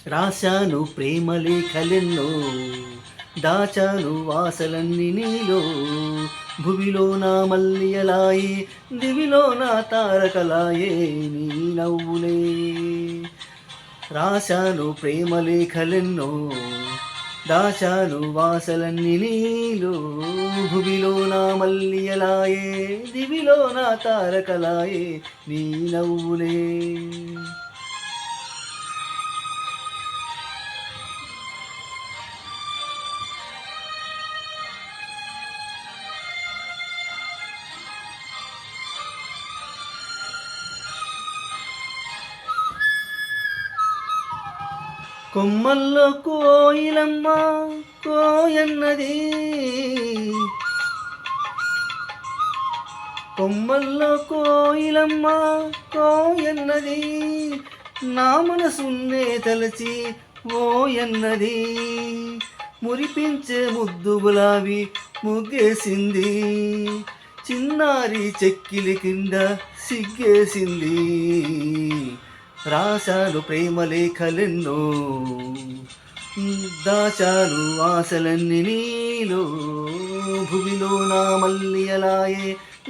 రాశాను ప్రేమ లేఖలెన్నో, దాచాను వాసలన్నీ నీలో. భువిలో నా మల్లియలాయే, దివిలో నా తారకలాయే నీ నవ్వులే. రాశాను ప్రేమ లేఖలెన్నో, దాచాను వాసలన్నీ నీలో. భువిలో నా మల్లియలాయే, దివిలో నా తారకలాయే నీ నవ్వులే. కొమ్మల్లో కోయిలమ్మ కోయన్నది, కొమ్మల్లో కోయిలమ్మ కోయన్నది, నా మనసున్నే తలచి ఓయన్నది. మురిపించే ముద్దు గులాబీ ముగ్గేసింది, చిన్నారి చెక్కిలి కింద సిగ్గేసింది. రాశాను ప్రేమ లేఖలెన్నో, దాచాను ఆశలన్నీ నీలో. భువిలో నా మల్లియలాయే,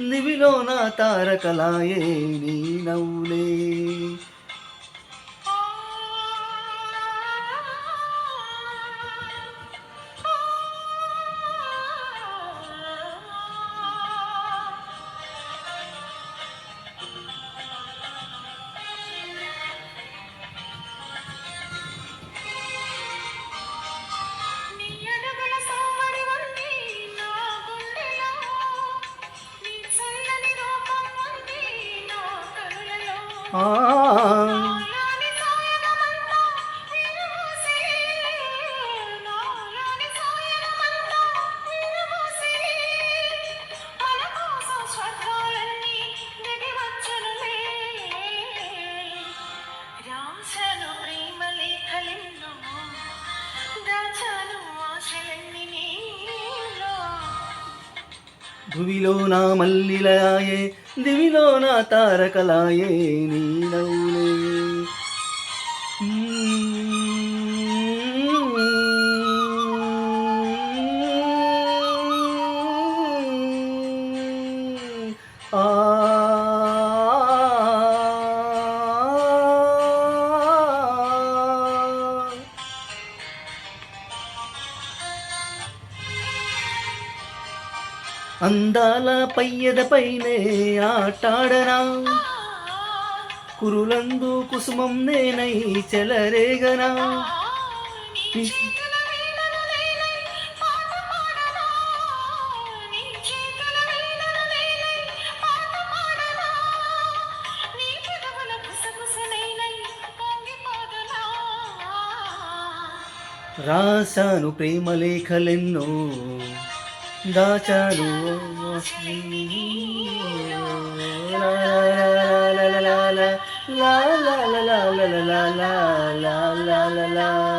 దివిలో నా తారకలాయే నీ నవ్వులే. ఆ భువిలో నా మల్లిలాయే, దివిలో నా తారకలాయే నీ నవ్వులే. ఆ అందాల పయ్యద పైనే ఆటాడనా, కురులందు కుసుమం నేనై చెలరేగనా. రాశాను ప్రేమ లేఖలెన్నో, దాచాను లా లా లా లా లా లా లా లా లా లా లా లా లా లా.